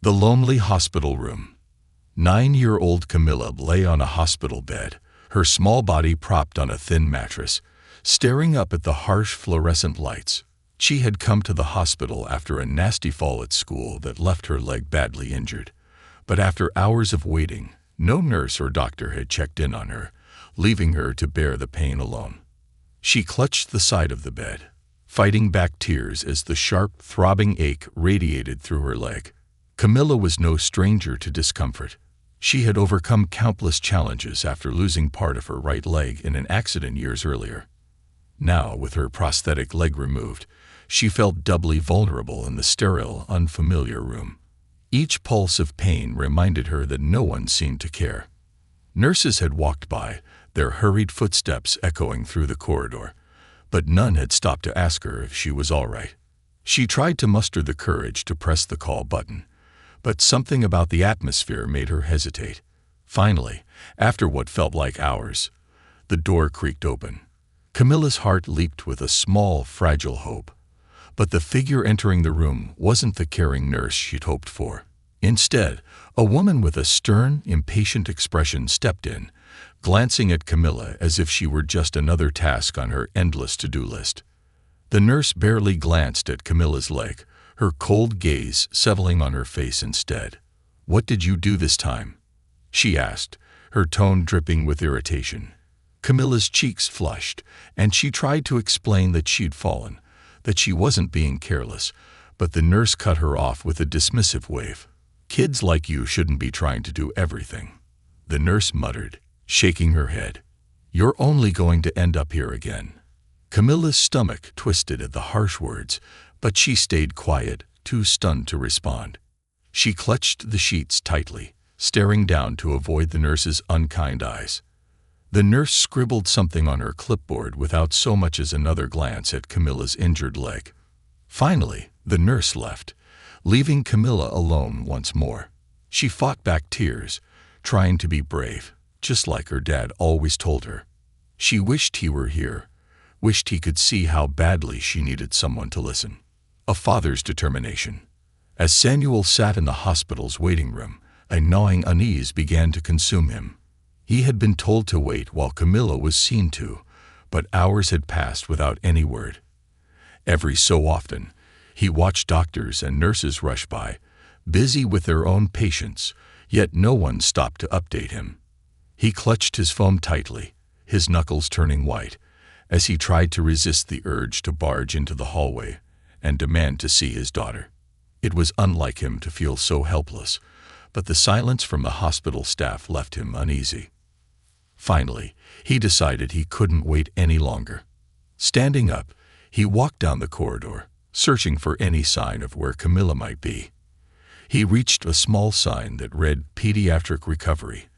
The lonely hospital room. 9-year-old Camilla lay on a hospital bed, her small body propped on a thin mattress, staring up at the harsh fluorescent lights. She had come to the hospital after a nasty fall at school that left her leg badly injured. But after hours of waiting, no nurse or doctor had checked in on her, leaving her to bear the pain alone. She clutched the side of the bed, fighting back tears as the sharp, throbbing ache radiated through her leg. Camilla was no stranger to discomfort. She had overcome countless challenges after losing part of her right leg in an accident years earlier. Now, with her prosthetic leg removed, she felt doubly vulnerable in the sterile, unfamiliar room. Each pulse of pain reminded her that no one seemed to care. Nurses had walked by, their hurried footsteps echoing through the corridor, but none had stopped to ask her if she was all right. She tried to muster the courage to press the call button, but something about the atmosphere made her hesitate. Finally, after what felt like hours, the door creaked open. Camilla's heart leaped with a small, fragile hope. But the figure entering the room wasn't the caring nurse she'd hoped for. Instead, a woman with a stern, impatient expression stepped in, glancing at Camilla as if she were just another task on her endless to-do list. The nurse barely glanced at Camilla's leg, her cold gaze settling on her face instead. "What did you do this time?" she asked, her tone dripping with irritation. Camilla's cheeks flushed, and she tried to explain that she'd fallen, that she wasn't being careless, but the nurse cut her off with a dismissive wave. "Kids like you shouldn't be trying to do everything," the nurse muttered, shaking her head. "You're only going to end up here again." Camilla's stomach twisted at the harsh words, but she stayed quiet, too stunned to respond. She clutched the sheets tightly, staring down to avoid the nurse's unkind eyes. The nurse scribbled something on her clipboard without so much as another glance at Camilla's injured leg. Finally, the nurse left, leaving Camilla alone once more. She fought back tears, trying to be brave, just like her dad always told her. She wished he were here, wished he could see how badly she needed someone to listen. A father's determination. As Samuel sat in the hospital's waiting room, a gnawing unease began to consume him. He had been told to wait while Camilla was seen to, but hours had passed without any word. Every so often, he watched doctors and nurses rush by, busy with their own patients, yet no one stopped to update him. He clutched his phone tightly, his knuckles turning white, as he tried to resist the urge to barge into the hallway and demand to see his daughter. It was unlike him to feel so helpless, but the silence from the hospital staff left him uneasy. Finally, he decided he couldn't wait any longer. Standing up, he walked down the corridor, searching for any sign of where Camilla might be. He reached a small sign that read "Pediatric Recovery"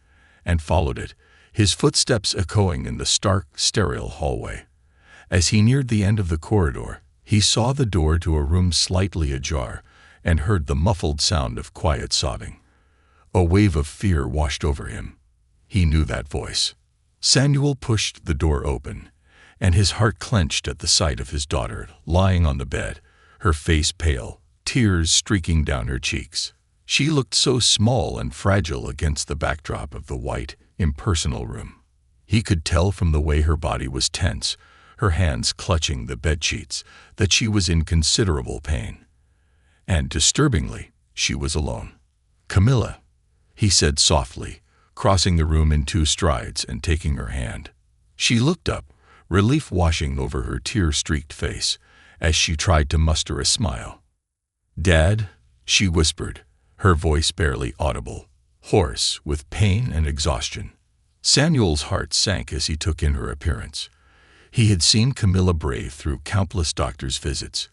and followed it, his footsteps echoing in the stark, sterile hallway. As he neared the end of the corridor, he saw the door to a room slightly ajar and heard the muffled sound of quiet sobbing. A wave of fear washed over him. He knew that voice. Samuel pushed the door open, and his heart clenched at the sight of his daughter lying on the bed, her face pale, tears streaking down her cheeks. She looked so small and fragile against the backdrop of the white, impersonal room. He could tell from the way her body was tense, her hands clutching the bedsheets, that she was in considerable pain. And disturbingly, she was alone. "Camilla," he said softly, crossing the room in 2 strides and taking her hand. She looked up, relief washing over her tear-streaked face, as she tried to muster a smile. "Dad," she whispered, her voice barely audible, hoarse with pain and exhaustion. Samuel's heart sank as he took in her appearance. He had seen Camilla brave through countless doctors' visits,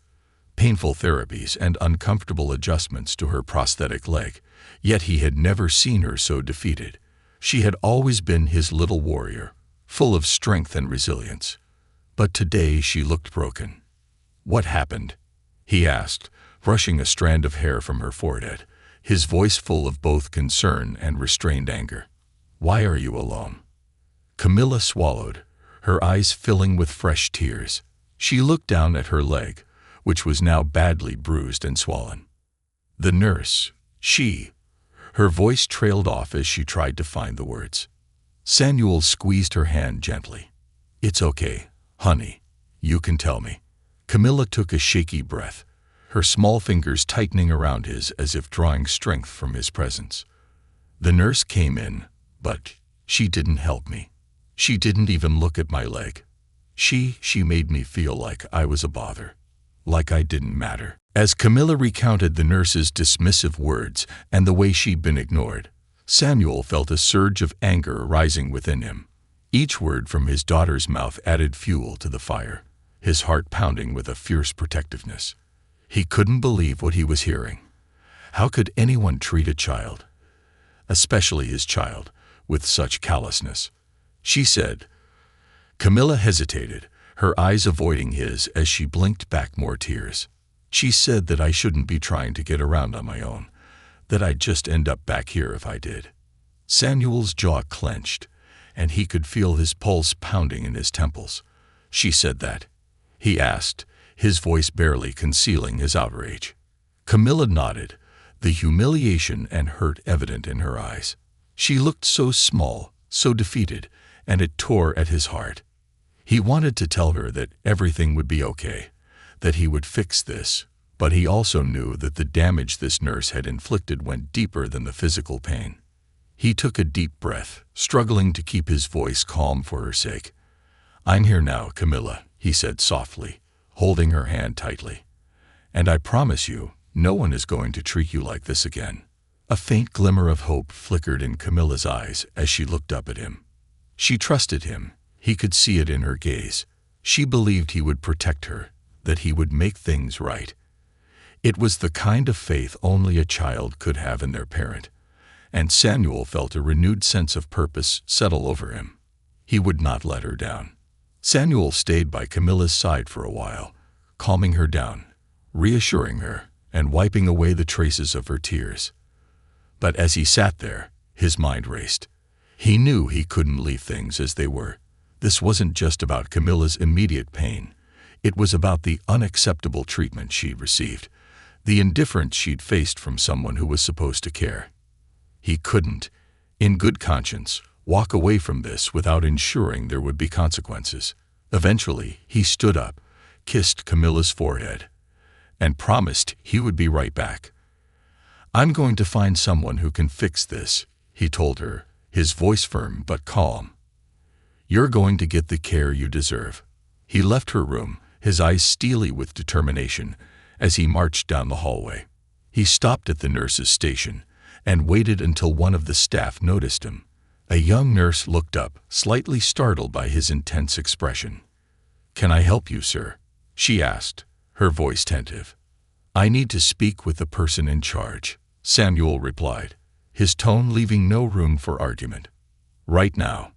painful therapies and uncomfortable adjustments to her prosthetic leg, yet he had never seen her so defeated. She had always been his little warrior, full of strength and resilience. But today she looked broken. "What happened?" he asked, brushing a strand of hair from her forehead, his voice full of both concern and restrained anger. "Why are you alone?" Camilla swallowed, her eyes filling with fresh tears. She looked down at her leg, which was now badly bruised and swollen. The nurse, She. Her voice trailed off as she tried to find the words. Samuel squeezed her hand gently. It's okay, honey. You can tell me. Camilla took a shaky breath, her small fingers tightening around his as if drawing strength from his presence. The nurse came in, but she didn't help me. She didn't even look at my leg. She made me feel like I was a bother, like I didn't matter. As Camilla recounted the nurse's dismissive words and the way she'd been ignored, Samuel felt a surge of anger rising within him. Each word from his daughter's mouth added fuel to the fire, his heart pounding with a fierce protectiveness. He couldn't believe what he was hearing. How could anyone treat a child, especially his child, with such callousness? She said. Camilla hesitated, her eyes avoiding his as she blinked back more tears. She said that I shouldn't be trying to get around on my own, that I'd just end up back here if I did. Samuel's jaw clenched, and he could feel his pulse pounding in his temples. She said that? He asked, his voice barely concealing his outrage. Camilla nodded, the humiliation and hurt evident in her eyes. She looked so small, so defeated, and it tore at his heart. He wanted to tell her that everything would be okay, that he would fix this, but he also knew that the damage this nurse had inflicted went deeper than the physical pain. He took a deep breath, struggling to keep his voice calm for her sake. I'm here now, Camilla, he said softly, holding her hand tightly. And I promise you, no one is going to treat you like this again. A faint glimmer of hope flickered in Camilla's eyes as she looked up at him. She trusted him. He could see it in her gaze. She believed he would protect her, that he would make things right. It was the kind of faith only a child could have in their parent, and Samuel felt a renewed sense of purpose settle over him. He would not let her down. Samuel stayed by Camilla's side for a while, calming her down, reassuring her, and wiping away the traces of her tears. But as he sat there, his mind raced. He knew he couldn't leave things as they were. This wasn't just about Camilla's immediate pain. It was about the unacceptable treatment she'd received, the indifference she'd faced from someone who was supposed to care. He couldn't, in good conscience, walk away from this without ensuring there would be consequences. Eventually, he stood up, kissed Camilla's forehead, and promised he would be right back. I'm going to find someone who can fix this, he told her, his voice firm but calm. You're going to get the care you deserve. He left her room, his eyes steely with determination, as he marched down the hallway. He stopped at the nurse's station and waited until one of the staff noticed him. A young nurse looked up, slightly startled by his intense expression. Can I help you, sir? She asked, her voice tentative. I need to speak with the person in charge, Samuel replied, his tone leaving no room for argument. Right now.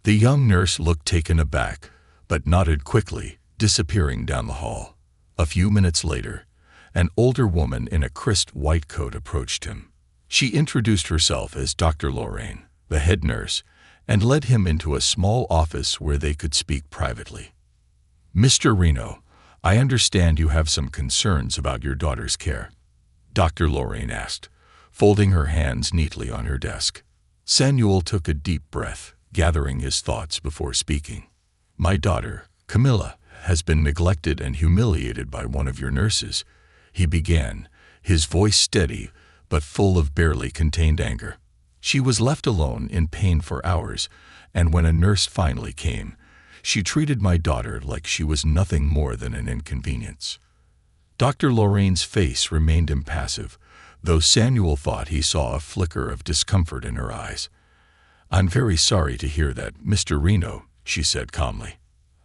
The young nurse looked taken aback, but nodded quickly, disappearing down the hall. A few minutes later, an older woman in a crisp white coat approached him. She introduced herself as Dr. Lorraine, the head nurse, and led him into a small office where they could speak privately. Mr. Reno, I understand you have some concerns about your daughter's care, Dr. Lorraine asked, folding her hands neatly on her desk. Samuel took a deep breath, gathering his thoughts before speaking. My daughter, Camilla, has been neglected and humiliated by one of your nurses, he began, his voice steady but full of barely contained anger. She was left alone in pain for hours, and when a nurse finally came, she treated my daughter like she was nothing more than an inconvenience. Dr. Lorraine's face remained impassive, though Samuel thought he saw a flicker of discomfort in her eyes. I'm very sorry to hear that, Mr. Reno, she said calmly.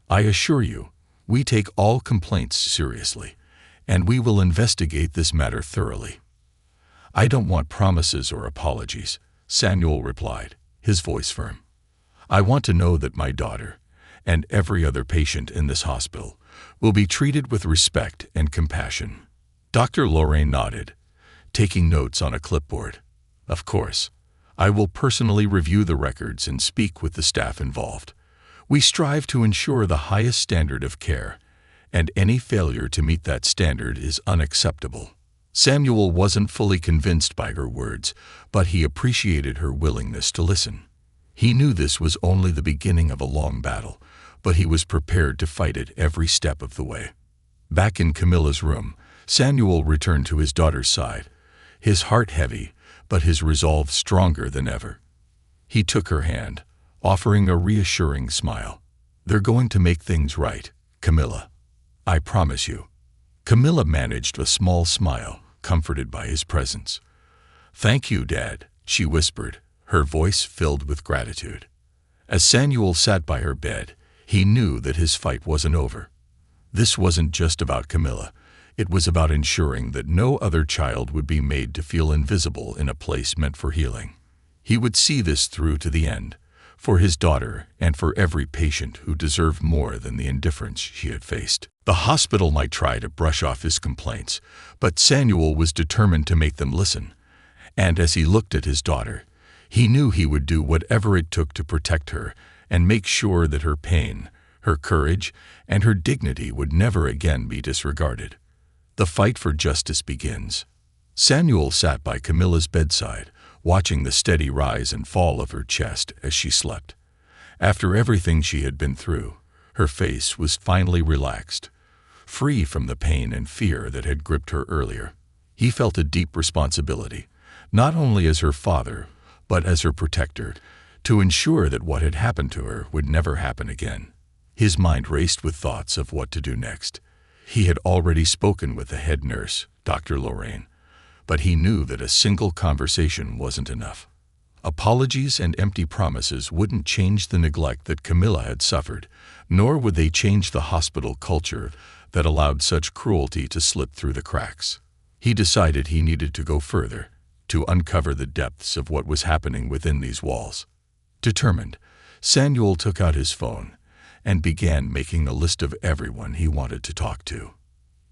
I assure you, we take all complaints seriously, and we will investigate this matter thoroughly. I don't want promises or apologies, Samuel replied, his voice firm. I want to know that my daughter, and every other patient in this hospital, will be treated with respect and compassion. Dr. Lorraine nodded, taking notes on a clipboard. Of course, I will personally review the records and speak with the staff involved. We strive to ensure the highest standard of care, and any failure to meet that standard is unacceptable. Samuel wasn't fully convinced by her words, but he appreciated her willingness to listen. He knew this was only the beginning of a long battle, but he was prepared to fight it every step of the way. Back in Camilla's room, Samuel returned to his daughter's side, his heart heavy, but his resolve stronger than ever. He took her hand, offering a reassuring smile. "They're going to make things right, Camilla. I promise you." Camilla managed a small smile, comforted by his presence. "Thank you, Dad," she whispered, her voice filled with gratitude. As Samuel sat by her bed, he knew that his fight wasn't over. This wasn't just about Camilla. It was about ensuring that no other child would be made to feel invisible in a place meant for healing. He would see this through to the end, for his daughter and for every patient who deserved more than the indifference she had faced. The hospital might try to brush off his complaints, but Samuel was determined to make them listen. And as he looked at his daughter, he knew he would do whatever it took to protect her and make sure that her pain, her courage, and her dignity would never again be disregarded. The fight for justice begins. Samuel sat by Camilla's bedside, watching the steady rise and fall of her chest as she slept. After everything she had been through, her face was finally relaxed, free from the pain and fear that had gripped her earlier. He felt a deep responsibility, not only as her father, but as her protector, to ensure that what had happened to her would never happen again. His mind raced with thoughts of what to do next. He had already spoken with the head nurse, Dr. Lorraine, but he knew that a single conversation wasn't enough. Apologies and empty promises wouldn't change the neglect that Camilla had suffered, nor would they change the hospital culture that allowed such cruelty to slip through the cracks. He decided he needed to go further, to uncover the depths of what was happening within these walls. Determined, Samuel took out his phone and began making a list of everyone he wanted to talk to.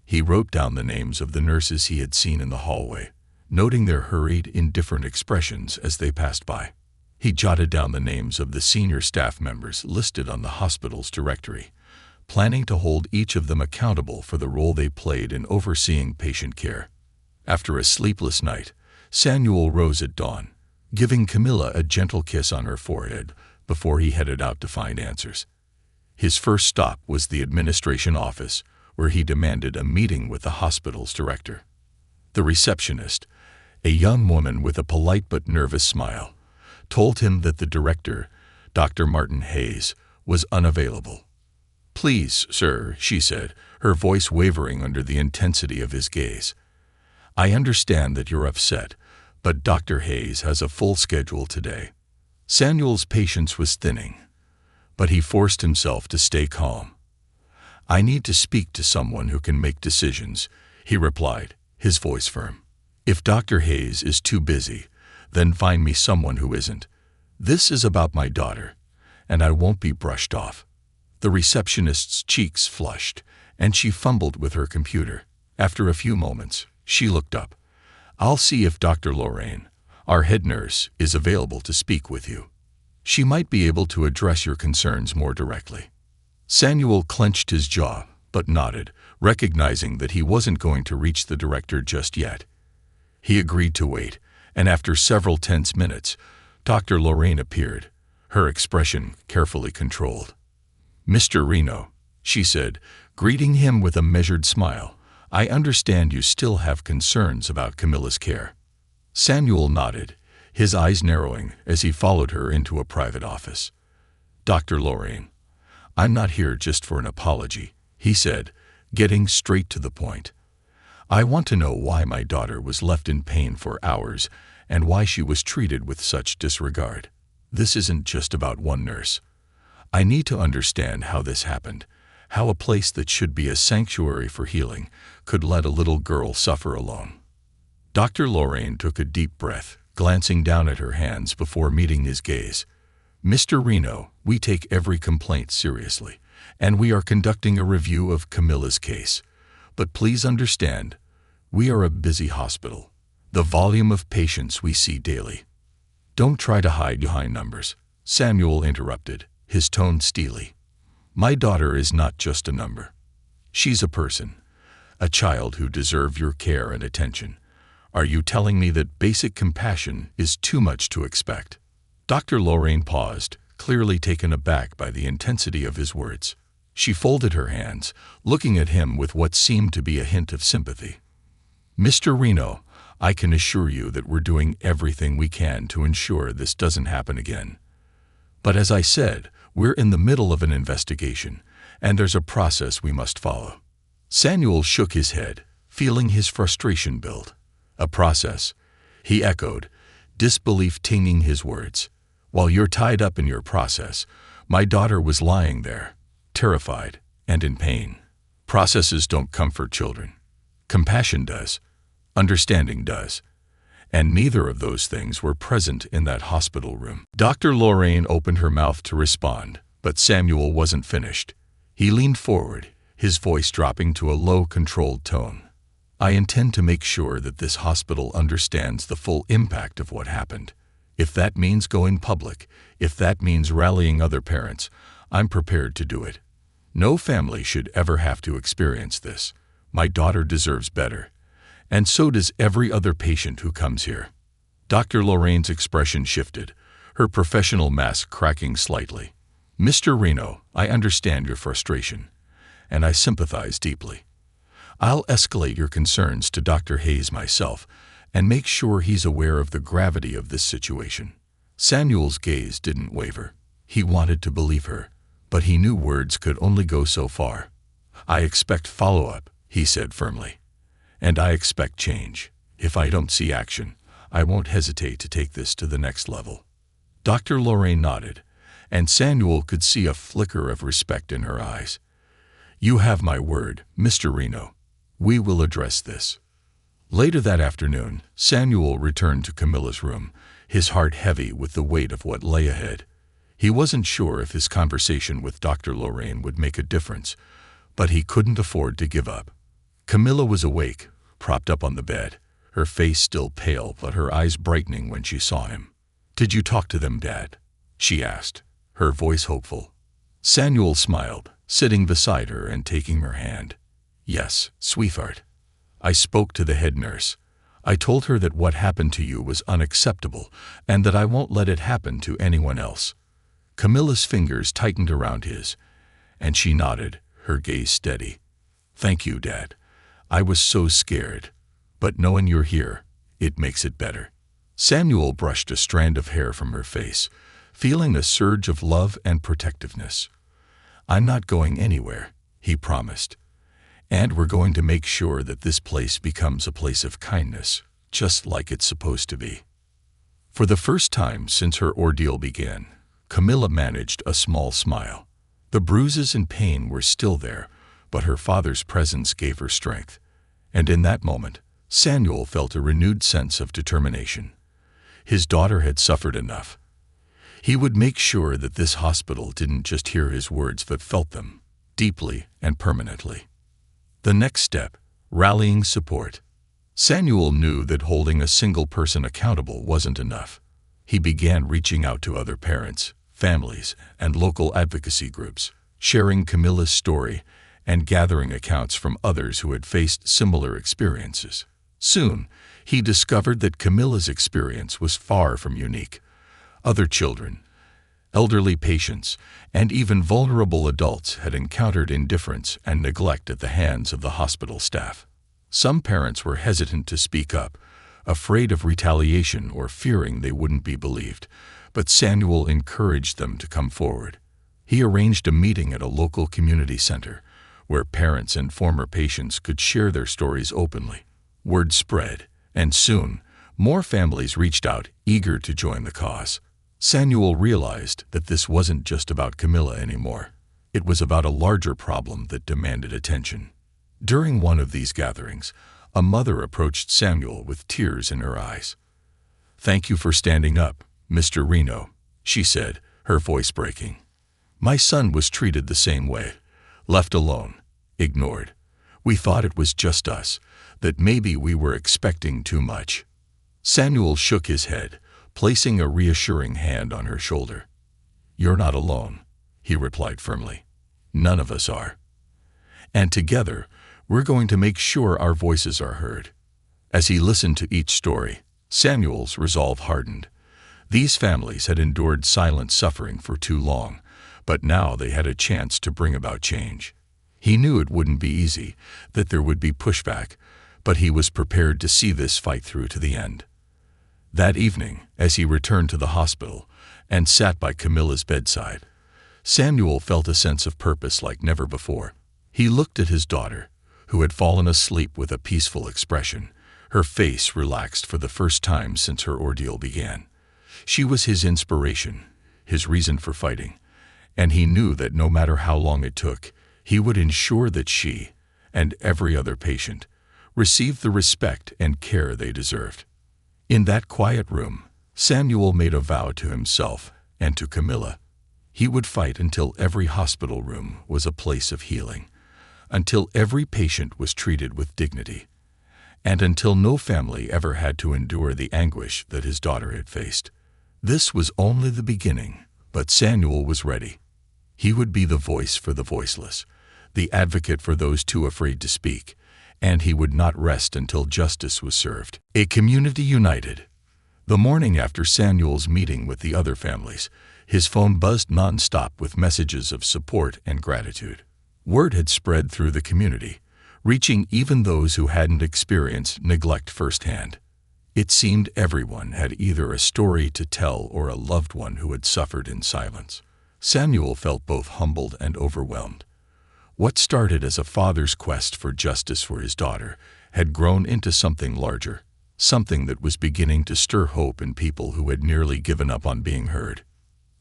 He wrote down the names of the nurses he had seen in the hallway, noting their hurried, indifferent expressions as they passed by. He jotted down the names of the senior staff members listed on the hospital's directory, planning to hold each of them accountable for the role they played in overseeing patient care. After a sleepless night, Samuel rose at dawn, giving Camilla a gentle kiss on her forehead before he headed out to find answers. His first stop was the administration office, where he demanded a meeting with the hospital's director. The receptionist, a young woman with a polite but nervous smile, told him that the director, Dr. Martin Hayes, was unavailable. "Please, sir," she said, her voice wavering under the intensity of his gaze. "I understand that you're upset, but Dr. Hayes has a full schedule today." Samuel's patience was thinning, but he forced himself to stay calm. "I need to speak to someone who can make decisions," he replied, his voice firm. "If Dr. Hayes is too busy, then find me someone who isn't. This is about my daughter, and I won't be brushed off." The receptionist's cheeks flushed, and she fumbled with her computer. After a few moments, she looked up. "I'll see if Dr. Lorraine, our head nurse, is available to speak with you. She might be able to address your concerns more directly." Samuel clenched his jaw, but nodded, recognizing that he wasn't going to reach the director just yet. He agreed to wait, and after several tense minutes, Dr. Lorraine appeared, her expression carefully controlled. "Mr. Reno," she said, greeting him with a measured smile, "I understand you still have concerns about Camilla's care." Samuel nodded, his eyes narrowing as he followed her into a private office. "Dr. Lorraine, I'm not here just for an apology," he said, getting straight to the point. "I want to know why my daughter was left in pain for hours and why she was treated with such disregard. This isn't just about one nurse. I need to understand how this happened, how a place that should be a sanctuary for healing could let a little girl suffer alone." Dr. Lorraine took a deep breath, glancing down at her hands before meeting his gaze. "Mr. Reno, we take every complaint seriously, and we are conducting a review of Camilla's case. But please understand, we are a busy hospital. The volume of patients we see daily." "Don't try to hide behind numbers," Samuel interrupted, his tone steely. "My daughter is not just a number. She's a person, a child who deserved your care and attention. Are you telling me that basic compassion is too much to expect?" Dr. Lorraine paused, clearly taken aback by the intensity of his words. She folded her hands, looking at him with what seemed to be a hint of sympathy. "Mr. Reno, I can assure you that we're doing everything we can to ensure this doesn't happen again. But as I said, we're in the middle of an investigation, and there's a process we must follow." Samuel shook his head, feeling his frustration build. "A process," he echoed, disbelief tinging his words. "While you're tied up in your process, my daughter was lying there, terrified and in pain. Processes don't comfort children. Compassion does. Understanding does. And neither of those things were present in that hospital room." Dr. Lorraine opened her mouth to respond, but Samuel wasn't finished. He leaned forward, his voice dropping to a low, controlled tone. "I intend to make sure that this hospital understands the full impact of what happened. If that means going public, if that means rallying other parents, I'm prepared to do it. No family should ever have to experience this. My daughter deserves better. And so does every other patient who comes here." Dr. Lorraine's expression shifted, her professional mask cracking slightly. "Mr. Reno, I understand your frustration, and I sympathize deeply. I'll escalate your concerns to Dr. Hayes myself and make sure he's aware of the gravity of this situation." Samuel's gaze didn't waver. He wanted to believe her, but he knew words could only go so far. "I expect follow-up," he said firmly. "And I expect change. If I don't see action, I won't hesitate to take this to the next level." Dr. Lorraine nodded, and Samuel could see a flicker of respect in her eyes. "You have my word, Mr. Reno. We will address this." Later that afternoon, Samuel returned to Camilla's room, his heart heavy with the weight of what lay ahead. He wasn't sure if his conversation with Dr. Lorraine would make a difference, but he couldn't afford to give up. Camilla was awake, propped up on the bed, her face still pale but her eyes brightening when she saw him. "Did you talk to them, Dad?" she asked, her voice hopeful. Samuel smiled, sitting beside her and taking her hand. "Yes, sweetheart. I spoke to the head nurse. I told her that what happened to you was unacceptable and that I won't let it happen to anyone else." Camilla's fingers tightened around his, and she nodded, her gaze steady. "Thank you, Dad. I was so scared. But knowing you're here, it makes it better." Samuel brushed a strand of hair from her face, feeling a surge of love and protectiveness. "I'm not going anywhere," he promised. "And we're going to make sure that this place becomes a place of kindness, just like it's supposed to be." For the first time since her ordeal began, Camilla managed a small smile. The bruises and pain were still there, but her father's presence gave her strength. And in that moment, Samuel felt a renewed sense of determination. His daughter had suffered enough. He would make sure that this hospital didn't just hear his words but felt them, deeply and permanently. The next step, rallying support. Samuel knew that holding a single person accountable wasn't enough. He began reaching out to other parents, families, and local advocacy groups, sharing Camilla's story and gathering accounts from others who had faced similar experiences. Soon, he discovered that Camilla's experience was far from unique. Other children, elderly patients, and even vulnerable adults had encountered indifference and neglect at the hands of the hospital staff. Some parents were hesitant to speak up, afraid of retaliation or fearing they wouldn't be believed, but Samuel encouraged them to come forward. He arranged a meeting at a local community center, where parents and former patients could share their stories openly. Word spread, and soon, more families reached out, eager to join the cause. Samuel realized that this wasn't just about Camilla anymore. It was about a larger problem that demanded attention. During one of these gatherings, a mother approached Samuel with tears in her eyes. "Thank you for standing up, Mr. Reno," she said, her voice breaking. "My son was treated the same way, left alone, ignored. We thought it was just us, that maybe we were expecting too much." Samuel shook his head, placing a reassuring hand on her shoulder. "You're not alone," he replied firmly. "None of us are. And together, We're going to make sure our voices are heard." As he listened to each story, Samuel's resolve hardened. These families had endured silent suffering for too long, but now they had a chance to bring about change. He knew it wouldn't be easy, that there would be pushback, but he was prepared to see this fight through to the end. That evening, as he returned to the hospital and sat by Camilla's bedside, Samuel felt a sense of purpose like never before. He looked at his daughter, who had fallen asleep with a peaceful expression, her face relaxed for the first time since her ordeal began. She was his inspiration, his reason for fighting, and he knew that no matter how long it took, he would ensure that she, and every other patient, received the respect and care they deserved. In that quiet room, Samuel made a vow to himself and to Camilla. He would fight until every hospital room was a place of healing, until every patient was treated with dignity, and until no family ever had to endure the anguish that his daughter had faced. This was only the beginning, but Samuel was ready. He would be the voice for the voiceless, the advocate for those too afraid to speak, and he would not rest until justice was served. A community united. The morning after Samuel's meeting with the other families, his phone buzzed non-stop with messages of support and gratitude. Word had spread through the community, reaching even those who hadn't experienced neglect firsthand. It seemed everyone had either a story to tell or a loved one who had suffered in silence. Samuel felt both humbled and overwhelmed. What started as a father's quest for justice for his daughter had grown into something larger, something that was beginning to stir hope in people who had nearly given up on being heard.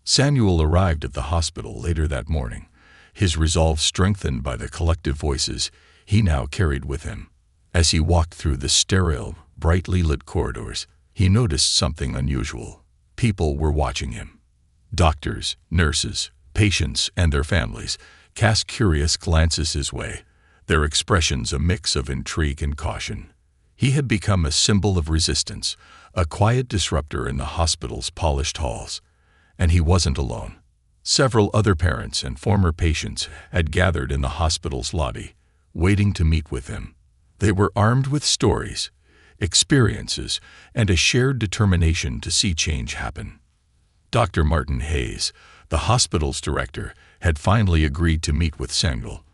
Samuel arrived at the hospital later that morning, his resolve strengthened by the collective voices he now carried with him. As he walked through the sterile, brightly lit corridors, he noticed something unusual. People were watching him. Doctors, nurses, patients, and their families cast curious glances his way, their expressions a mix of intrigue and caution. He had become a symbol of resistance, a quiet disruptor in the hospital's polished halls. And he wasn't alone. Several other parents and former patients had gathered in the hospital's lobby, waiting to meet with him. They were armed with stories, experiences, and a shared determination to see change happen. Dr. Martin Hayes, the hospital's director, had finally agreed to meet with Samuel.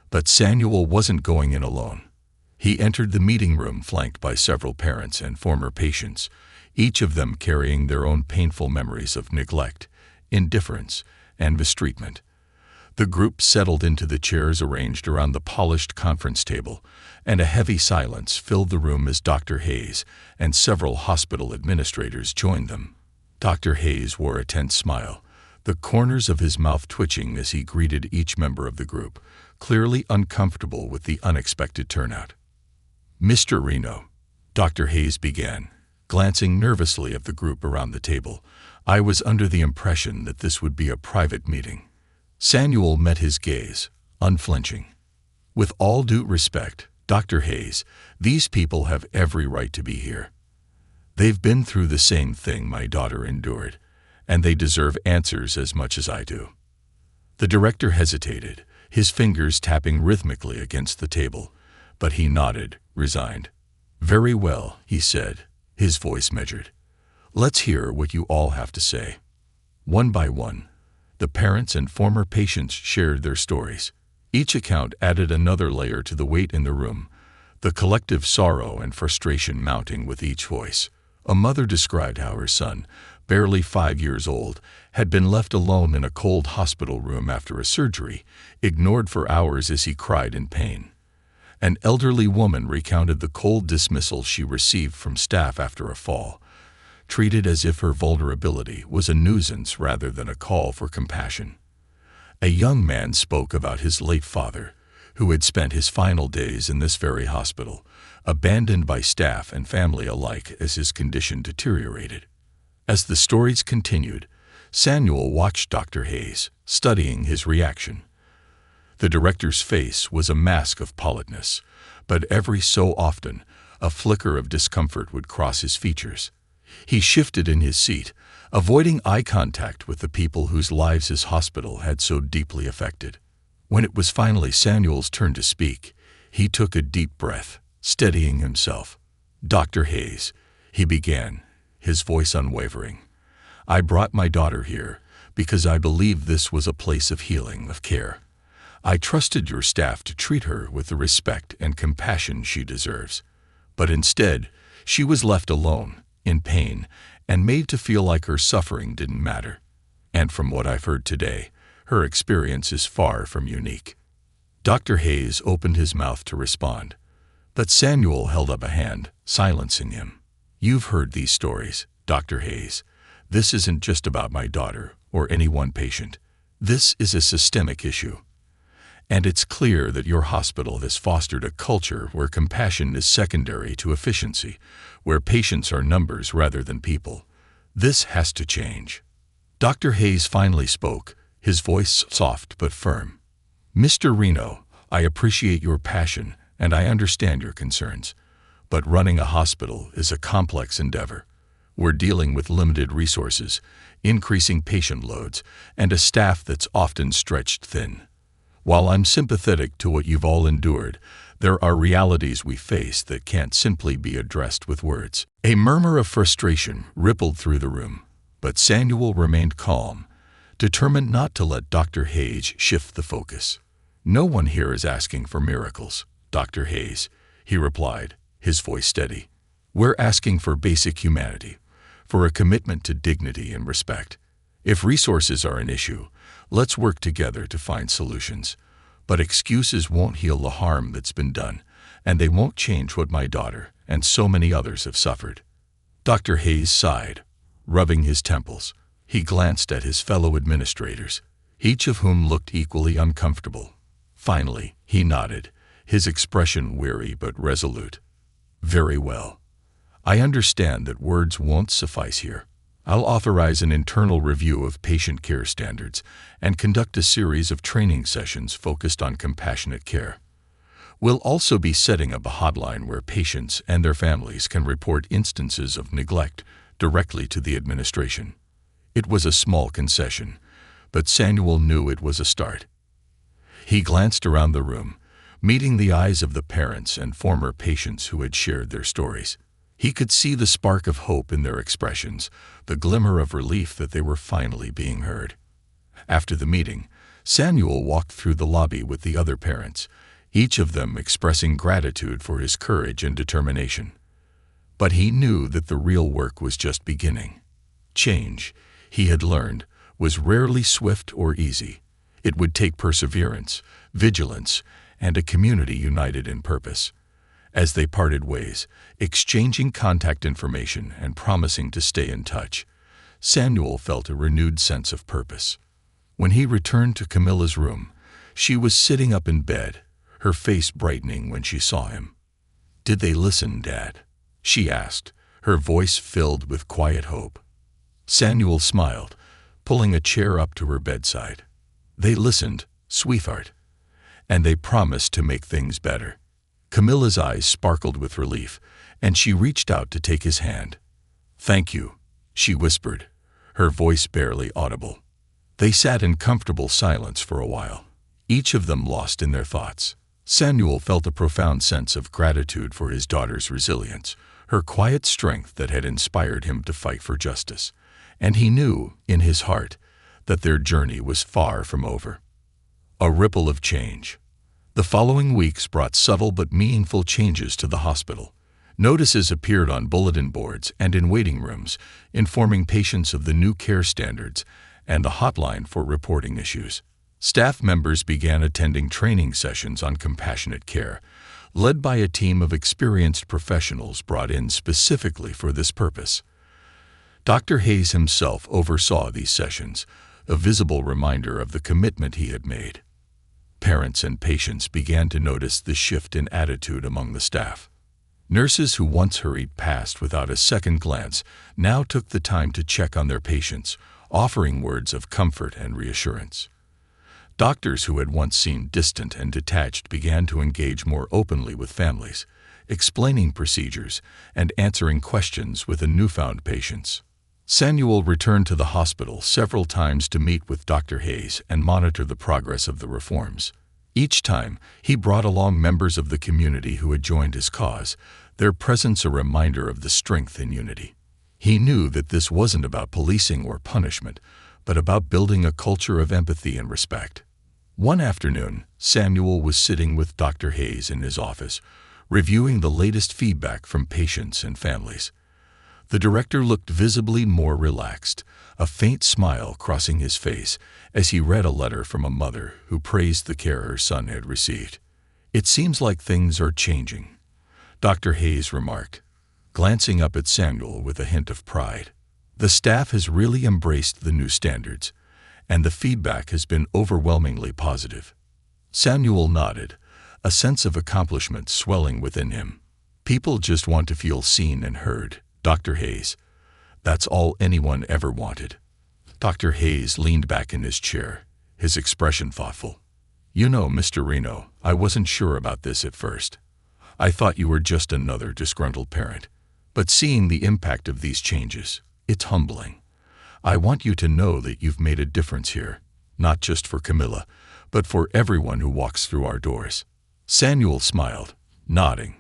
But Samuel wasn't going in alone. He entered the meeting room flanked by several parents and former patients, each of them carrying their own painful memories of neglect, indifference, and mistreatment. The group settled into the chairs arranged around the polished conference table, and a heavy silence filled the room as Dr. Hayes and several hospital administrators joined them. Dr. Hayes wore a tense smile, the corners of his mouth twitching as he greeted each member of the group, clearly uncomfortable with the unexpected turnout. "Mr. Reno," Dr. Hayes began, glancing nervously at the group around the table, "I was under the impression that this would be a private meeting." Samuel met his gaze, unflinching. "With all due respect, Dr. Hayes, these people have every right to be here. They've been through the same thing my daughter endured, and they deserve answers as much as I do." The director hesitated, his fingers tapping rhythmically against the table, but he nodded, resigned. "Very well," he said, his voice measured. "Let's hear what you all have to say." One by one, the parents and former patients shared their stories. Each account added another layer to the weight in the room, the collective sorrow and frustration mounting with each voice. A mother described how her son, barely 5 years old, had been left alone in a cold hospital room after a surgery, ignored for hours as he cried in pain. An elderly woman recounted the cold dismissal she received from staff after a fall, treated as if her vulnerability was a nuisance rather than a call for compassion. A young man spoke about his late father, who had spent his final days in this very hospital, abandoned by staff and family alike as his condition deteriorated. As the stories continued, Samuel watched Dr. Hayes, studying his reaction. The director's face was a mask of politeness, but every so often, a flicker of discomfort would cross his features. He shifted in his seat, avoiding eye contact with the people whose lives his hospital had so deeply affected. When it was finally Samuel's turn to speak, He took a deep breath, steadying himself. "Dr. Hayes," he began, his voice unwavering, "I brought my daughter here because I believed this was a place of healing, of care. I trusted your staff to treat her with the respect and compassion she deserves. But instead, she was left alone, in pain, and made to feel like her suffering didn't matter. And from what I've heard today, her experience is far from unique." Dr. Hayes opened his mouth to respond, but Samuel held up a hand, silencing him. "You've heard these stories, Dr. Hayes. This isn't just about my daughter or any one patient. This is a systemic issue. And it's clear that your hospital has fostered a culture where compassion is secondary to efficiency, where patients are numbers rather than people. This has to change." Dr. Hayes finally spoke, his voice soft but firm. "Mr. Reno, I appreciate your passion and I understand your concerns, but running a hospital is a complex endeavor. We're dealing with limited resources, increasing patient loads, and a staff that's often stretched thin. While I'm sympathetic to what you've all endured, there are realities we face that can't simply be addressed with words." A murmur of frustration rippled through the room, but Samuel remained calm, determined not to let Dr. Hayes shift the focus. "No one here is asking for miracles, Dr. Hayes," he replied, his voice steady. "We're asking for basic humanity, for a commitment to dignity and respect. If resources are an issue, let's work together to find solutions. But excuses won't heal the harm that's been done, and they won't change what my daughter and so many others have suffered." Dr. Hayes sighed, rubbing his temples. He glanced at his fellow administrators, each of whom looked equally uncomfortable. Finally, he nodded, his expression weary but resolute. "Very well. I understand that words won't suffice here. I'll authorize an internal review of patient care standards and conduct a series of training sessions focused on compassionate care. We'll also be setting up a hotline where patients and their families can report instances of neglect directly to the administration." It was a small concession, but Samuel knew it was a start. He glanced around the room, meeting the eyes of the parents and former patients who had shared their stories. He could see the spark of hope in their expressions, the glimmer of relief that they were finally being heard. After the meeting, Samuel walked through the lobby with the other parents, each of them expressing gratitude for his courage and determination. But he knew that the real work was just beginning. Change, he had learned, was rarely swift or easy. It would take perseverance, vigilance, and a community united in purpose. As they parted ways, exchanging contact information and promising to stay in touch, Samuel felt a renewed sense of purpose. When he returned to Camilla's room, she was sitting up in bed, her face brightening when she saw him. "Did they listen, Dad?" she asked, her voice filled with quiet hope. Samuel smiled, pulling a chair up to her bedside. "They listened, sweetheart, and they promised to make things better." Camilla's eyes sparkled with relief, and she reached out to take his hand. "Thank you," she whispered, her voice barely audible. They sat in comfortable silence for a while, each of them lost in their thoughts. Samuel felt a profound sense of gratitude for his daughter's resilience, her quiet strength that had inspired him to fight for justice, and he knew, in his heart, that their journey was far from over. A ripple of change. The following weeks brought subtle but meaningful changes to the hospital. Notices appeared on bulletin boards and in waiting rooms, informing patients of the new care standards and the hotline for reporting issues. Staff members began attending training sessions on compassionate care, led by a team of experienced professionals brought in specifically for this purpose. Dr. Hayes himself oversaw these sessions, a visible reminder of the commitment he had made. Parents and patients began to notice the shift in attitude among the staff. Nurses who once hurried past without a second glance now took the time to check on their patients, offering words of comfort and reassurance. Doctors who had once seemed distant and detached began to engage more openly with families, explaining procedures and answering questions with a newfound patience. Samuel returned to the hospital several times to meet with Dr. Hayes and monitor the progress of the reforms. Each time, he brought along members of the community who had joined his cause, their presence a reminder of the strength in unity. He knew that this wasn't about policing or punishment, but about building a culture of empathy and respect. One afternoon, Samuel was sitting with Dr. Hayes in his office, reviewing the latest feedback from patients and families. The director looked visibly more relaxed, a faint smile crossing his face as he read a letter from a mother who praised the care her son had received. "It seems like things are changing," Dr. Hayes remarked, glancing up at Samuel with a hint of pride. "The staff has really embraced the new standards, and the feedback has been overwhelmingly positive." Samuel nodded, a sense of accomplishment swelling within him. "People just want to feel seen and heard, Dr. Hayes. That's all anyone ever wanted." Dr. Hayes leaned back in his chair, his expression thoughtful. "You know, Mr. Reno, I wasn't sure about this at first. I thought you were just another disgruntled parent. But seeing the impact of these changes, it's humbling. I want you to know that you've made a difference here, not just for Camilla, but for everyone who walks through our doors." Samuel smiled, nodding.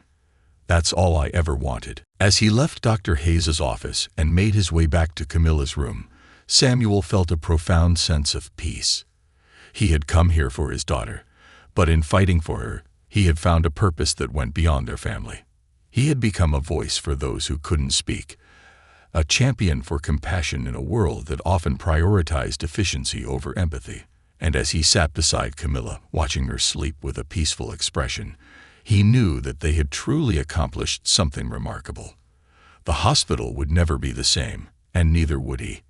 "That's all I ever wanted." As he left Dr. Hayes' office and made his way back to Camilla's room, Samuel felt a profound sense of peace. He had come here for his daughter, but in fighting for her, he had found a purpose that went beyond their family. He had become a voice for those who couldn't speak, a champion for compassion in a world that often prioritized efficiency over empathy. And as he sat beside Camilla, watching her sleep with a peaceful expression, he knew that they had truly accomplished something remarkable. The hospital would never be the same, and neither would he.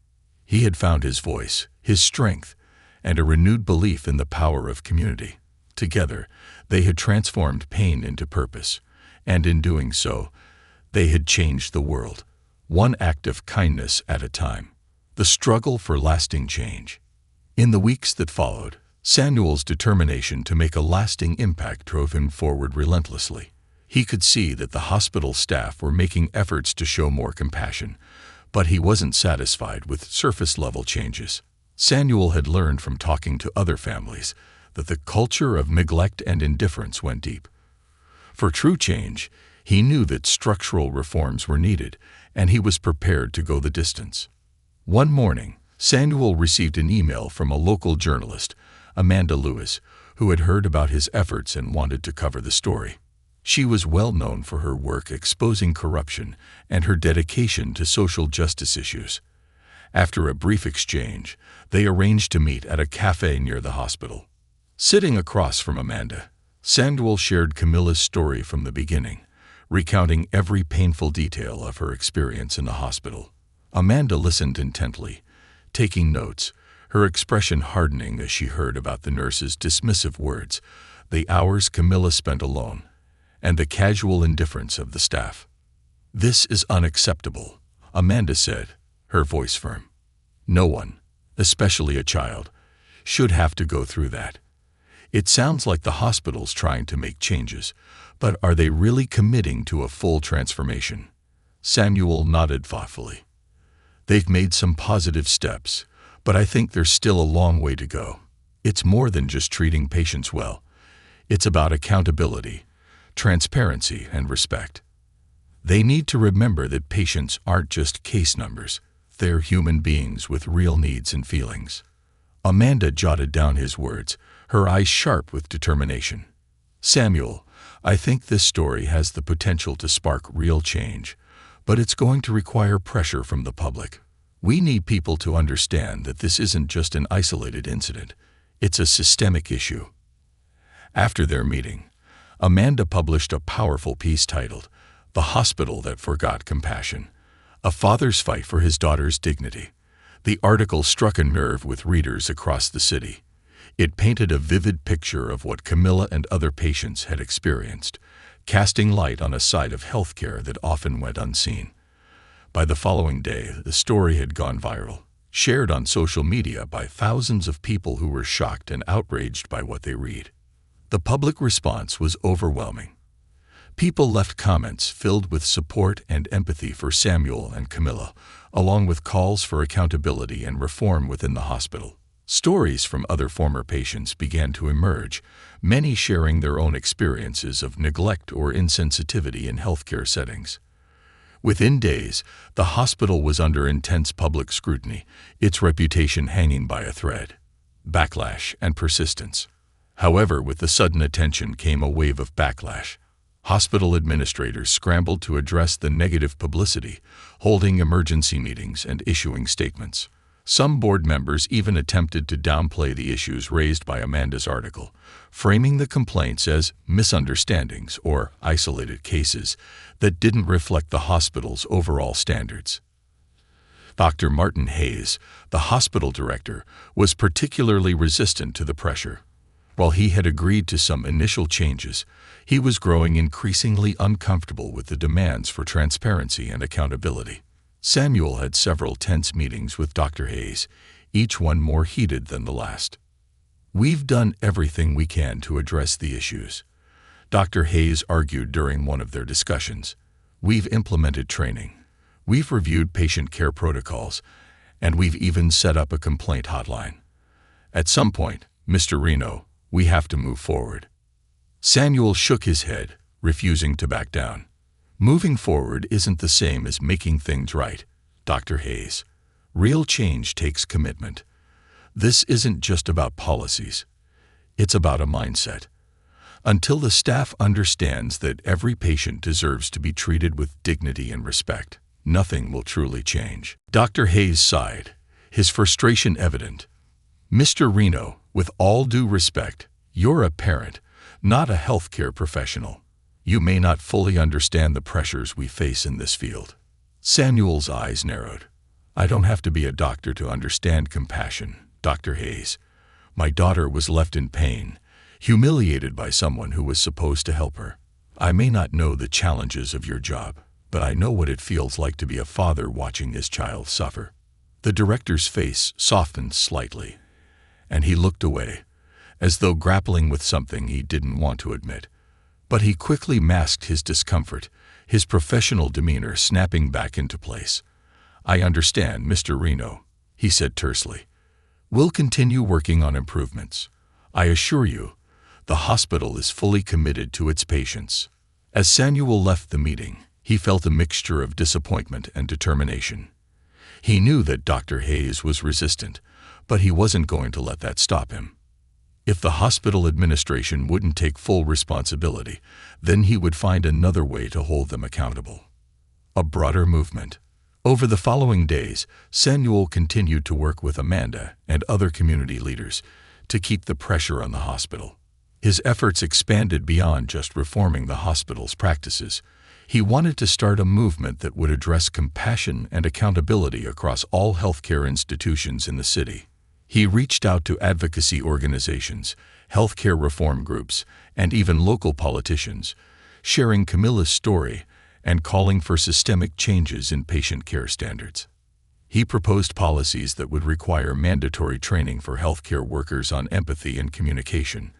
He had found his voice, his strength, and a renewed belief in the power of community. Together, they had transformed pain into purpose, and in doing so, they had changed the world, one act of kindness at a time. The struggle for lasting change. In the weeks that followed, Samuel's determination to make a lasting impact drove him forward relentlessly. He could see that the hospital staff were making efforts to show more compassion, but he wasn't satisfied with surface-level changes. Samuel had learned from talking to other families that the culture of neglect and indifference went deep. For true change, he knew that structural reforms were needed, and he was prepared to go the distance. One morning, Samuel received an email from a local journalist, Amanda Lewis, who had heard about his efforts and wanted to cover the story. She was well known for her work exposing corruption and her dedication to social justice issues. After a brief exchange, they arranged to meet at a cafe near the hospital. Sitting across from Amanda, Samuel shared Camilla's story from the beginning, recounting every painful detail of her experience in the hospital. Amanda listened intently, taking notes, her expression hardening as she heard about the nurse's dismissive words, the hours Camilla spent alone, and the casual indifference of the staff. "This is unacceptable," Amanda said, her voice firm. "No one, especially a child, should have to go through that. It sounds like the hospital's trying to make changes, but are they really committing to a full transformation?" Samuel nodded thoughtfully. "They've made some positive steps, but I think there's still a long way to go. It's more than just treating patients well. It's about accountability, transparency, and respect. They need to remember that patients aren't just case numbers. They're human beings with real needs and feelings." Amanda jotted down his words, her eyes sharp with determination. "Samuel, I think this story has the potential to spark real change, but it's going to require pressure from the public. We need people to understand that this isn't just an isolated incident. It's a systemic issue." After their meeting, Amanda published a powerful piece titled, "The Hospital That Forgot Compassion: A Father's Fight for His Daughter's Dignity." The article struck a nerve with readers across the city. It painted a vivid picture of what Camilla and other patients had experienced, casting light on a side of healthcare that often went unseen. By the following day, the story had gone viral, shared on social media by thousands of people who were shocked and outraged by what they read. The public response was overwhelming. People left comments filled with support and empathy for Samuel and Camilla, along with calls for accountability and reform within the hospital. Stories from other former patients began to emerge, many sharing their own experiences of neglect or insensitivity in healthcare settings. Within days, the hospital was under intense public scrutiny, its reputation hanging by a thread. Backlash and persistence. However, with the sudden attention came a wave of backlash. Hospital administrators scrambled to address the negative publicity, holding emergency meetings and issuing statements. Some board members even attempted to downplay the issues raised by Amanda's article, framing the complaints as misunderstandings or isolated cases that didn't reflect the hospital's overall standards. Dr. Martin Hayes, the hospital director, was particularly resistant to the pressure. While he had agreed to some initial changes, he was growing increasingly uncomfortable with the demands for transparency and accountability. Samuel had several tense meetings with Dr. Hayes, each one more heated than the last. "We've done everything we can to address the issues," Dr. Hayes argued during one of their discussions. "We've implemented training. We've reviewed patient care protocols, and we've even set up a complaint hotline. At some point, Mr. Reno, we have to move forward." Samuel shook his head, refusing to back down. "Moving forward isn't the same as making things right, Dr. Hayes. Real change takes commitment. This isn't just about policies. It's about a mindset. Until the staff understands that every patient deserves to be treated with dignity and respect, nothing will truly change." Dr. Hayes sighed, his frustration evident. "Mr. Reno, with all due respect, you're a parent, not a healthcare professional. You may not fully understand the pressures we face in this field." Samuel's eyes narrowed. "I don't have to be a doctor to understand compassion, Dr. Hayes. My daughter was left in pain, humiliated by someone who was supposed to help her. I may not know the challenges of your job, but I know what it feels like to be a father watching his child suffer." The director's face softened slightly, and he looked away, as though grappling with something he didn't want to admit. But he quickly masked his discomfort, his professional demeanor snapping back into place. "I understand, Mr. Reno," he said tersely. "We'll continue working on improvements. I assure you, the hospital is fully committed to its patients." As Samuel left the meeting, he felt a mixture of disappointment and determination. He knew that Dr. Hayes was resistant, but he wasn't going to let that stop him. If the hospital administration wouldn't take full responsibility, then he would find another way to hold them accountable. A broader movement. Over the following days, Samuel continued to work with Amanda and other community leaders to keep the pressure on the hospital. His efforts expanded beyond just reforming the hospital's practices. He wanted to start a movement that would address compassion and accountability across all healthcare institutions in the city. He reached out to advocacy organizations, healthcare reform groups, and even local politicians, sharing Camilla's story and calling for systemic changes in patient care standards. He proposed policies that would require mandatory training for healthcare workers on empathy and communication,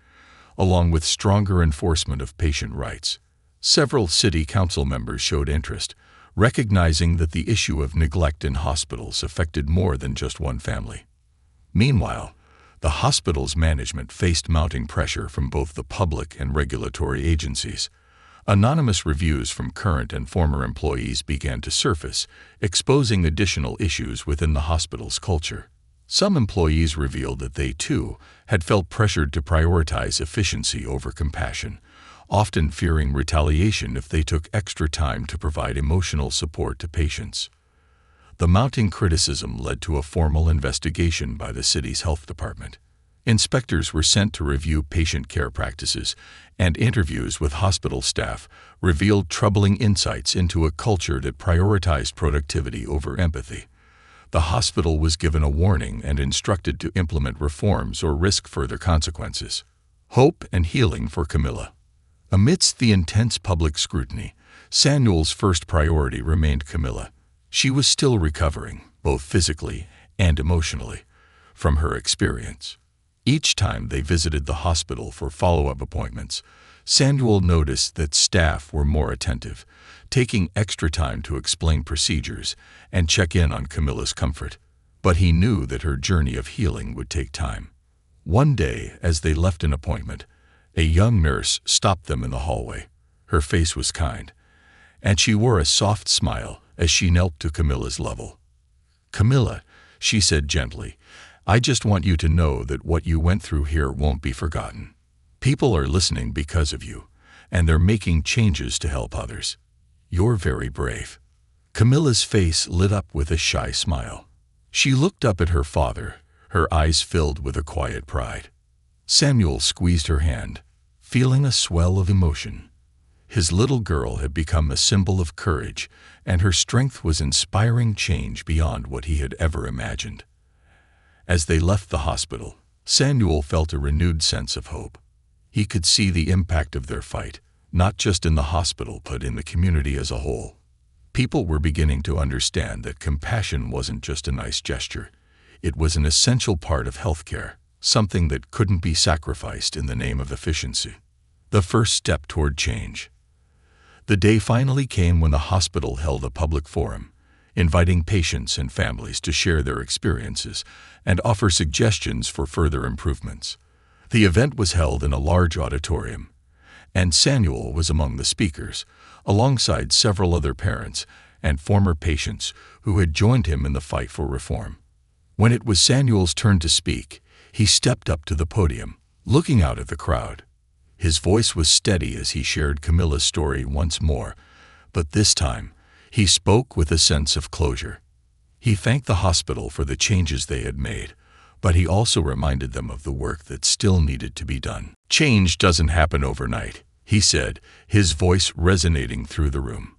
along with stronger enforcement of patient rights. Several city council members showed interest, recognizing that the issue of neglect in hospitals affected more than just one family. Meanwhile, the hospital's management faced mounting pressure from both the public and regulatory agencies. Anonymous reviews from current and former employees began to surface, exposing additional issues within the hospital's culture. Some employees revealed that they, too, had felt pressured to prioritize efficiency over compassion, often fearing retaliation if they took extra time to provide emotional support to patients. The mounting criticism led to a formal investigation by the city's health department. Inspectors were sent to review patient care practices, and interviews with hospital staff revealed troubling insights into a culture that prioritized productivity over empathy. The hospital was given a warning and instructed to implement reforms or risk further consequences. Hope and healing for Camilla. Amidst the intense public scrutiny, Samuel's first priority remained Camilla. She was still recovering, both physically and emotionally, from her experience. Each time they visited the hospital for follow-up appointments, Samuel noticed that staff were more attentive, taking extra time to explain procedures and check in on Camilla's comfort. but he knew that her journey of healing would take time. One day, as they left an appointment, a young nurse stopped them in the hallway. Her face was kind, and she wore a soft smile as she knelt to Camilla's level. "Camilla," she said gently, "I just want you to know that what you went through here won't be forgotten. People are listening because of you, and they're making changes to help others. You're very brave." Camilla's face lit up with a shy smile. She looked up at her father, her eyes filled with a quiet pride. Samuel squeezed her hand, feeling a swell of emotion. His little girl had become a symbol of courage, and her strength was inspiring change beyond what he had ever imagined. As they left the hospital, Samuel felt a renewed sense of hope. He could see the impact of their fight, not just in the hospital but in the community as a whole. People were beginning to understand that compassion wasn't just a nice gesture. It was an essential part of healthcare, something that couldn't be sacrificed in the name of efficiency. The first step toward change. The day finally came when the hospital held a public forum, inviting patients and families to share their experiences and offer suggestions for further improvements. The event was held in a large auditorium, and Samuel was among the speakers, alongside several other parents and former patients who had joined him in the fight for reform. When it was Samuel's turn to speak, he stepped up to the podium, looking out at the crowd. His voice was steady as he shared Camilla's story once more, but this time, he spoke with a sense of closure. He thanked the hospital for the changes they had made, but he also reminded them of the work that still needed to be done. "Change doesn't happen overnight," he said, his voice resonating through the room.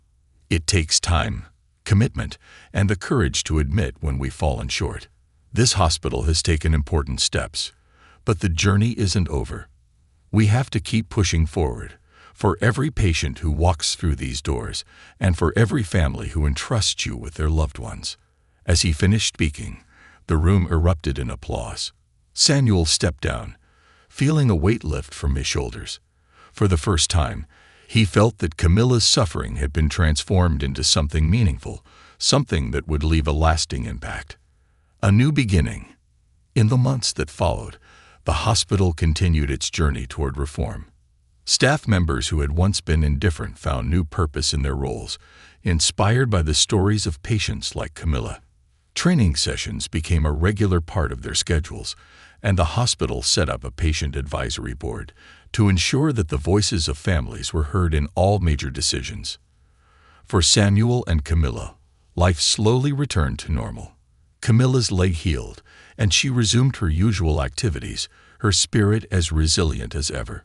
"It takes time, commitment, and the courage to admit when we've fallen short. This hospital has taken important steps, but the journey isn't over. We have to keep pushing forward, for every patient who walks through these doors, and for every family who entrusts you with their loved ones." As he finished speaking, the room erupted in applause. Samuel stepped down, feeling a weight lift from his shoulders. For the first time, he felt that Camilla's suffering had been transformed into something meaningful, something that would leave a lasting impact. A new beginning. In the months that followed, the hospital continued its journey toward reform. Staff members who had once been indifferent found new purpose in their roles, inspired by the stories of patients like Camilla. Training sessions became a regular part of their schedules, and the hospital set up a patient advisory board to ensure that the voices of families were heard in all major decisions. For Samuel and Camilla, life slowly returned to normal. Camilla's leg healed, and she resumed her usual activities, her spirit as resilient as ever.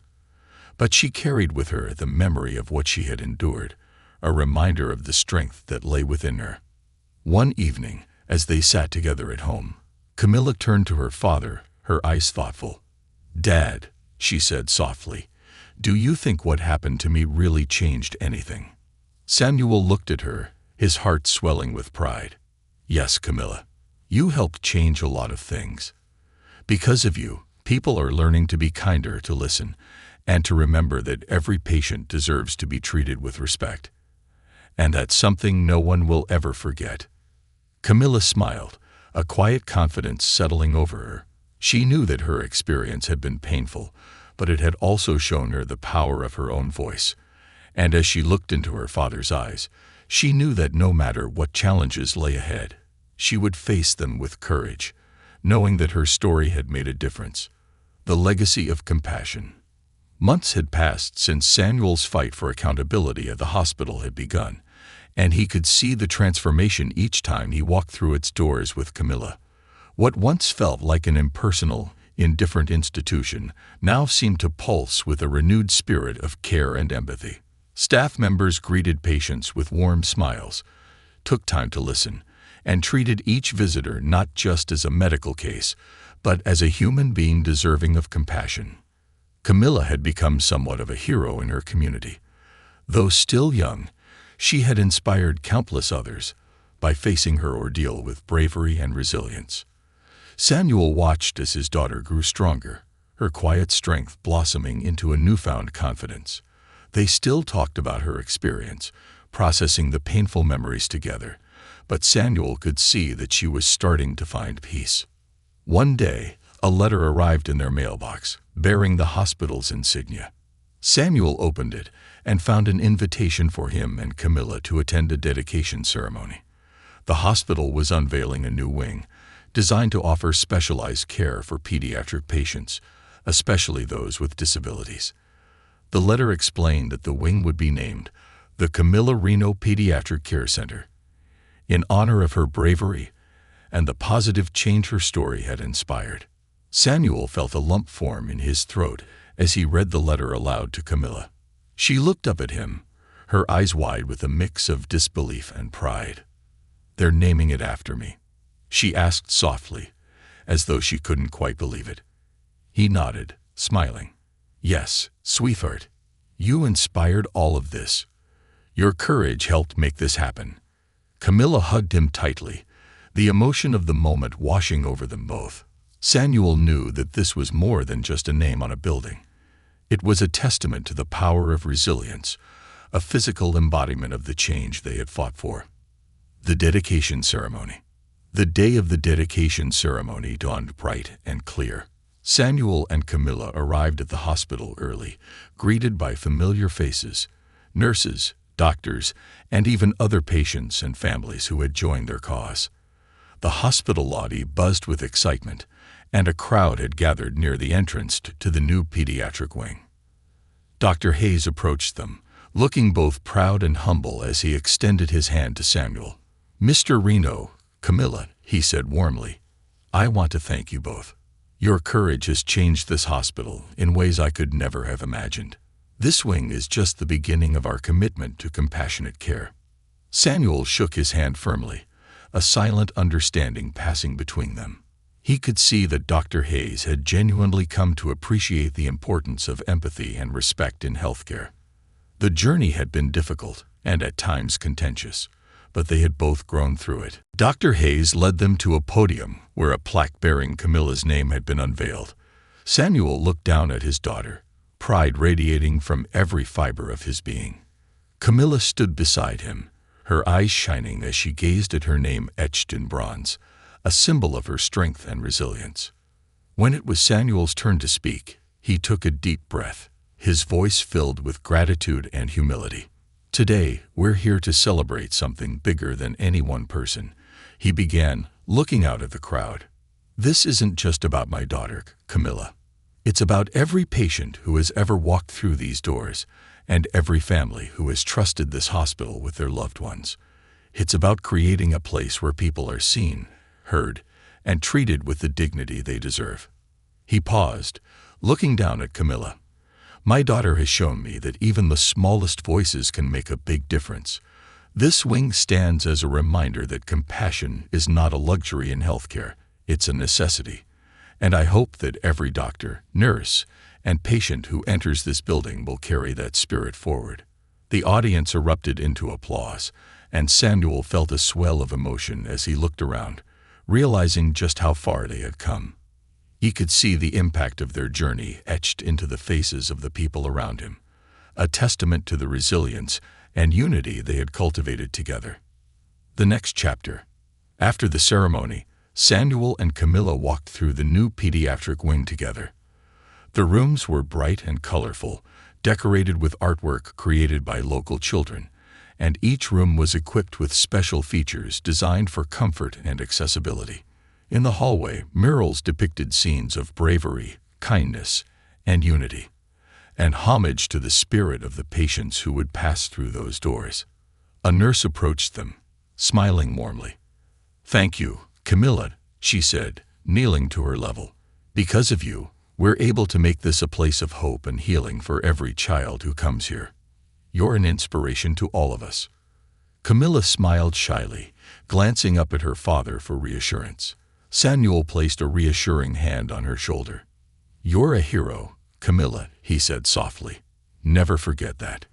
But she carried with her the memory of what she had endured, a reminder of the strength that lay within her. One evening, as they sat together at home, Camilla turned to her father, her eyes thoughtful. "Dad," she said softly, "do you think what happened to me really changed anything?" Samuel looked at her, his heart swelling with pride. "Yes, Camilla. You helped change a lot of things. Because of you, people are learning to be kinder, to listen, and to remember that every patient deserves to be treated with respect. And that's something no one will ever forget." Camilla smiled, a quiet confidence settling over her. She knew that her experience had been painful, but it had also shown her the power of her own voice. And as she looked into her father's eyes, she knew that no matter what challenges lay ahead, she would face them with courage, knowing that her story had made a difference. The legacy of compassion. Months had passed since Samuel's fight for accountability at the hospital had begun, and he could see the transformation each time he walked through its doors with Camilla. What once felt like an impersonal, indifferent institution now seemed to pulse with a renewed spirit of care and empathy. Staff members greeted patients with warm smiles, took time to listen, and treated each visitor not just as a medical case, but as a human being deserving of compassion. Camilla had become somewhat of a hero in her community. Though still young, she had inspired countless others by facing her ordeal with bravery and resilience. Samuel watched as his daughter grew stronger, her quiet strength blossoming into a newfound confidence. They still talked about her experience, processing the painful memories together, but Samuel could see that she was starting to find peace. One day, a letter arrived in their mailbox, bearing the hospital's insignia. Samuel opened it and found an invitation for him and Camilla to attend a dedication ceremony. The hospital was unveiling a new wing, designed to offer specialized care for pediatric patients, especially those with disabilities. The letter explained that the wing would be named the Camilla Reno Pediatric Care Center, in honor of her bravery and the positive change her story had inspired. Samuel felt a lump form in his throat as he read the letter aloud to Camilla. She looked up at him, her eyes wide with a mix of disbelief and pride. "They're naming it after me," she asked softly, as though she couldn't quite believe it. He nodded, smiling. "Yes, sweetheart. You inspired all of this. Your courage helped make this happen." Camilla hugged him tightly, the emotion of the moment washing over them both. Samuel knew that this was more than just a name on a building. It was a testament to the power of resilience, a physical embodiment of the change they had fought for. The dedication ceremony. The day of the dedication ceremony dawned bright and clear. Samuel and Camilla arrived at the hospital early, greeted by familiar faces, nurses, doctors, and even other patients and families who had joined their cause. The hospital lobby buzzed with excitement, and a crowd had gathered near the entrance to the new pediatric wing. Dr. Hayes approached them, looking both proud and humble as he extended his hand to Samuel. "Mr. Reno, Camilla," he said warmly, "I want to thank you both. Your courage has changed this hospital in ways I could never have imagined. This wing is just the beginning of our commitment to compassionate care." Samuel shook his hand firmly, a silent understanding passing between them. He could see that Dr. Hayes had genuinely come to appreciate the importance of empathy and respect in healthcare. The journey had been difficult and at times contentious, but they had both grown through it. Dr. Hayes led them to a podium where a plaque bearing Camilla's name had been unveiled. Samuel looked down at his daughter, pride radiating from every fiber of his being. Camilla stood beside him, her eyes shining as she gazed at her name etched in bronze, a symbol of her strength and resilience. When it was Samuel's turn to speak, he took a deep breath, his voice filled with gratitude and humility. "Today, we're here to celebrate something bigger than any one person," he began, looking out at the crowd. "This isn't just about my daughter, Camilla. It's about every patient who has ever walked through these doors and every family who has trusted this hospital with their loved ones. It's about creating a place where people are seen, heard, and treated with the dignity they deserve." He paused, looking down at Camilla. "My daughter has shown me that even the smallest voices can make a big difference. This wing stands as a reminder that compassion is not a luxury in healthcare, it's a necessity. And I hope that every doctor, nurse, and patient who enters this building will carry that spirit forward." The audience erupted into applause, and Samuel felt a swell of emotion as he looked around, realizing just how far they had come. He could see the impact of their journey etched into the faces of the people around him, a testament to the resilience and unity they had cultivated together. The next chapter. After the ceremony, Samuel and Camilla walked through the new pediatric wing together. The rooms were bright and colorful, decorated with artwork created by local children, and each room was equipped with special features designed for comfort and accessibility. In the hallway, murals depicted scenes of bravery, kindness, and unity, and homage to the spirit of the patients who would pass through those doors. A nurse approached them, smiling warmly. "Thank you, Camilla," she said, kneeling to her level. "Because of you, we're able to make this a place of hope and healing for every child who comes here. You're an inspiration to all of us." Camilla smiled shyly, glancing up at her father for reassurance. Samuel placed a reassuring hand on her shoulder. "You're a hero, Camilla," he said softly. "Never forget that."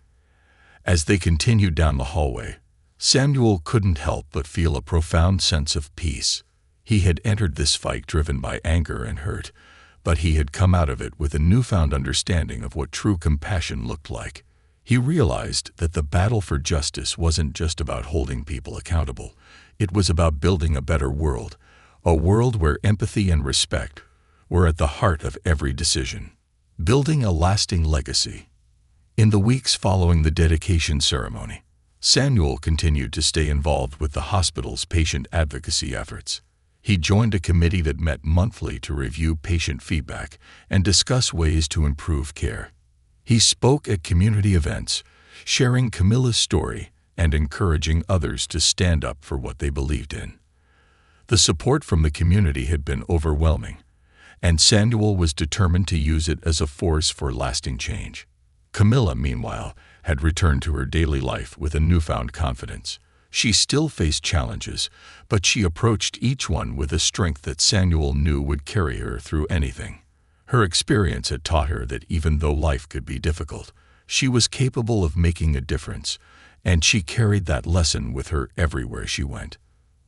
As they continued down the hallway, Samuel couldn't help but feel a profound sense of peace. He had entered this fight driven by anger and hurt, but he had come out of it with a newfound understanding of what true compassion looked like. He realized that the battle for justice wasn't just about holding people accountable. It was about building a better world, a world where empathy and respect were at the heart of every decision. Building a lasting legacy. In the weeks following the dedication ceremony, Samuel continued to stay involved with the hospital's patient advocacy efforts. He joined a committee that met monthly to review patient feedback and discuss ways to improve care. He spoke at community events, sharing Camilla's story and encouraging others to stand up for what they believed in. The support from the community had been overwhelming, and Samuel was determined to use it as a force for lasting change. Camilla, meanwhile, had returned to her daily life with a newfound confidence. She still faced challenges, but she approached each one with a strength that Samuel knew would carry her through anything. Her experience had taught her that even though life could be difficult, she was capable of making a difference, and she carried that lesson with her everywhere she went.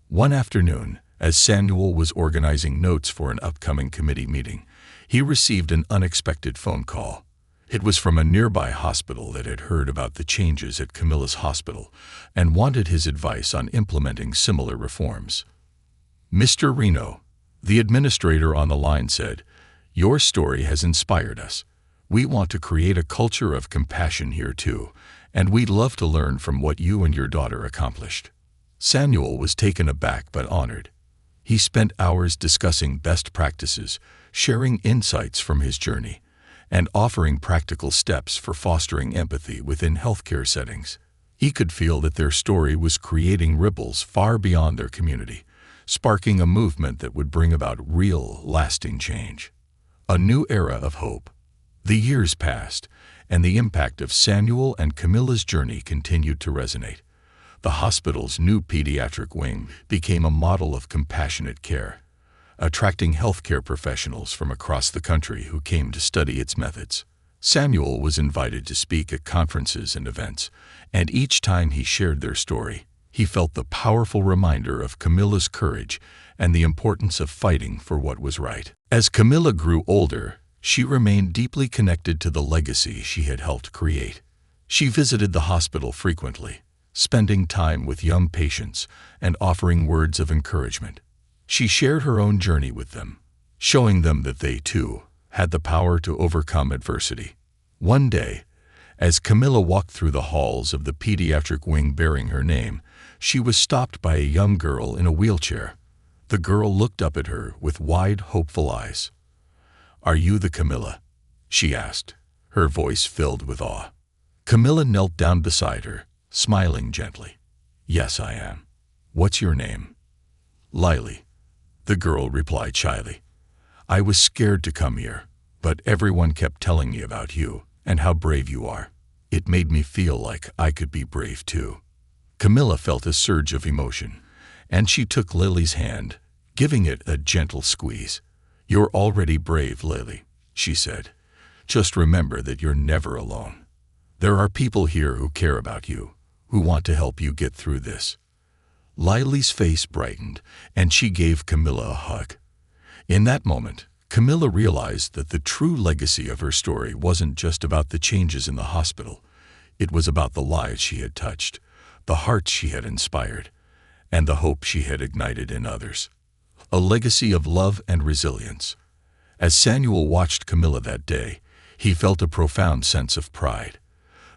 One afternoon, as Samuel was organizing notes for an upcoming committee meeting, he received an unexpected phone call. It was from a nearby hospital that had heard about the changes at Camilla's hospital and wanted his advice on implementing similar reforms. "Mr. Reno," the administrator on the line said, "your story has inspired us. We want to create a culture of compassion here too, and we'd love to learn from what you and your daughter accomplished." Samuel was taken aback but honored. He spent hours discussing best practices, sharing insights from his journey, and offering practical steps for fostering empathy within healthcare settings. He could feel that their story was creating ripples far beyond their community, sparking a movement that would bring about real, lasting change. A new era of hope. The years passed, and the impact of Samuel and Camilla's journey continued to resonate. The hospital's new pediatric wing became a model of compassionate care, attracting healthcare professionals from across the country who came to study its methods. Samuel was invited to speak at conferences and events, and each time he shared their story, he felt the powerful reminder of Camilla's courage and the importance of fighting for what was right. As Camilla grew older, she remained deeply connected to the legacy she had helped create. She visited the hospital frequently, spending time with young patients and offering words of encouragement. She shared her own journey with them, showing them that they, too, had the power to overcome adversity. One day, as Camilla walked through the halls of the pediatric wing bearing her name, she was stopped by a young girl in a wheelchair. The girl looked up at her with wide, hopeful eyes. "Are you the Camilla?" she asked, her voice filled with awe. Camilla knelt down beside her, smiling gently. "Yes, I am. What's your name?" "Lily," the girl replied shyly. "I was scared to come here, but everyone kept telling me about you and how brave you are. It made me feel like I could be brave too." Camilla felt a surge of emotion, and she took Lily's hand, giving it a gentle squeeze. "You're already brave, Lily," she said. "Just remember that you're never alone. There are people here who care about you, who want to help you get through this." Lily's face brightened, and she gave Camilla a hug. In that moment, Camilla realized that the true legacy of her story wasn't just about the changes in the hospital. It was about the lives she had touched, the hearts she had inspired, and the hope she had ignited in others. A legacy of love and resilience. As Samuel watched Camilla that day, he felt a profound sense of pride.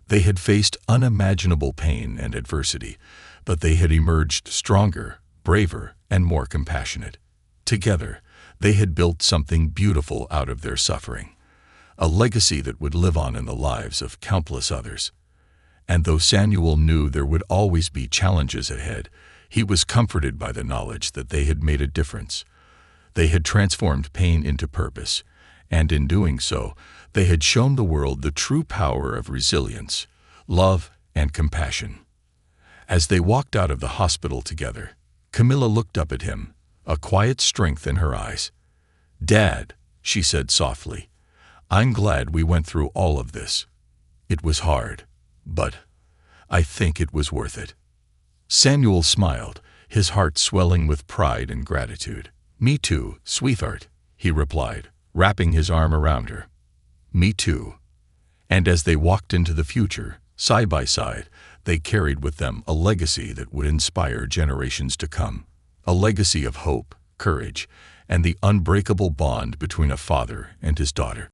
They had faced unimaginable pain and adversity, but they had emerged stronger, braver, and more compassionate. Together, they had built something beautiful out of their suffering, a legacy that would live on in the lives of countless others. And though Samuel knew there would always be challenges ahead, he was comforted by the knowledge that they had made a difference. They had transformed pain into purpose, and in doing so, they had shown the world the true power of resilience, love, and compassion. As they walked out of the hospital together, Camilla looked up at him, a quiet strength in her eyes. "Dad," she said softly, "I'm glad we went through all of this. It was hard, but I think it was worth it." Samuel smiled, his heart swelling with pride and gratitude. "Me too, sweetheart," he replied, wrapping his arm around her. "Me too." And as they walked into the future, side by side, They carried with them a legacy that would inspire generations to come. A legacy of hope, courage, and the unbreakable bond between a father and his daughter.